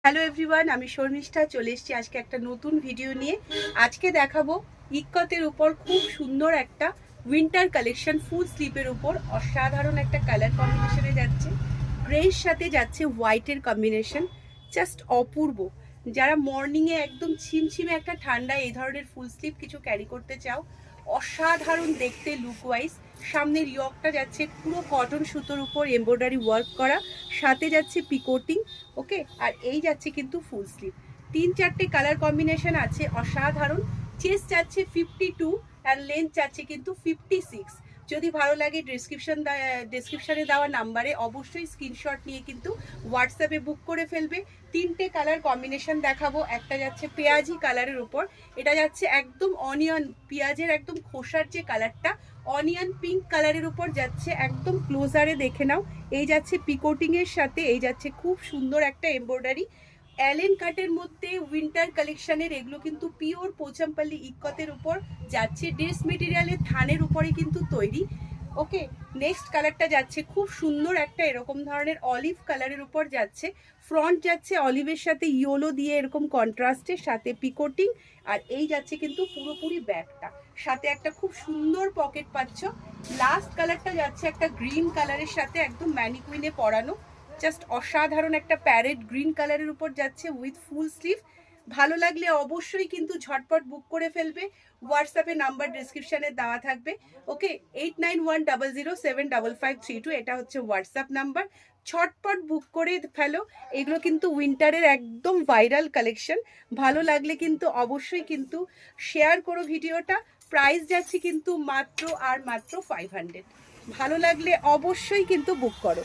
Hello everyone, আমি শর্মিষ্ঠা চলে এসেছি আজকে একটা নতুন ভিডিও নিয়ে। আজকে দেখাবো ইক্কতের উপর খুব সুন্দর একটা উইন্টার কালেকশন, ফুল স্লিপের উপর অসাধারণ একটা কালার কম্বিনেশনে যাচ্ছে। গ্রের সাথে যাচ্ছে হোয়াইটের কম্বিনেশন, জাস্ট অপূর্ব। যারা মর্নিংয়ে একদম ছিমছিমে একটা ঠান্ডা এই ধরনের ফুল স্লিপ কিছু ক্যারি করতে চাও, অসাধারণ দেখতে লুক ওয়াইজ। সামনের ইয়কটা যাচ্ছে পুরো কটন সুতোর উপর এমব্রয়ডারি ওয়ার্ক করা, সাথে যাচ্ছে পিকোটিং। ওকে, আর এই যাচ্ছে কিন্তু ফুল স্লিভ। 3-4টে কালার কম্বিনেশন আছে অসাধারণ। চেস্ট যাচ্ছে 52 আর লেন্থ যাচ্ছে কিন্তু 56। যদি ভালো লাগে ডেসক্রিপশনে দেওয়া নাম্বারে অবশ্যই স্ক্রিনশট নিয়ে কিন্তু হোয়াটসঅ্যাপে বুক করে ফেলবে। 3টে কালার কম্বিনেশন দেখাবো। একটা যাচ্ছে পেঁয়াজি কালারের উপর, এটা যাচ্ছে একদম অনিয়ন, পেঁয়াজের একদম খোসার যে কালারটা, অনিয়ন পিঙ্ক কালারের উপর যাচ্ছে। একদম ক্লোজারে দেখে নাও। এই যাচ্ছে পিকোটিং এর সাথে, এই যাচ্ছে খুব সুন্দর একটা এমব্রয়ডারি অ্যালেন কাটের মধ্যে উইন্টার কালেকশনের। এগুলো কিন্তু পিওর পোচামপাল্লি ইক্কতের উপর যাচ্ছে, ড্রেস মেটেরিয়ালের থানের উপরে কিন্তু তৈরি। ওকে, নেক্সট কালারটা যাচ্ছে খুব সুন্দর একটা এরকম ধরনের অলিভ কালারের উপর যাচ্ছে। ফ্রন্ট যাচ্ছে অলিভের সাথে ইয়েলো দিয়ে এরকম কন্ট্রাস্টের সাথে পিকোটিং, আর এই যাচ্ছে কিন্তু পুরোপুরি ব্যাগটা, সাথে একটা খুব সুন্দর পকেট পাচ্ছ। লাস্ট কালারটা যাচ্ছে একটা গ্রিন কালারের সাথে একদম ম্যানিকুইনে পরানো, জাস্ট অসাধারণ একটা প্যারেট গ্রিন কালারের উপর যাচ্ছে উইথ ফুল স্লিভ। ভালো লাগলে অবশ্যই কিন্তু ঝটপট বুক করে ফেলবে। হোয়াটসঅ্যাপে নাম্বার ডিসক্রিপশনে দেওয়া থাকবে। ওকে, 8910075532, এটা হচ্ছে হোয়াটসঅ্যাপ নাম্বার। ছটপট বুক করে ফেলো। এগুলো কিন্তু উইন্টারের একদম ভাইরাল কালেকশন। ভালো লাগলে কিন্তু অবশ্যই কিন্তু শেয়ার করো ভিডিওটা। প্রাইস যাচ্ছে কিন্তু মাত্র আর মাত্র 500। ভালো লাগলে অবশ্যই কিন্তু বুক করো।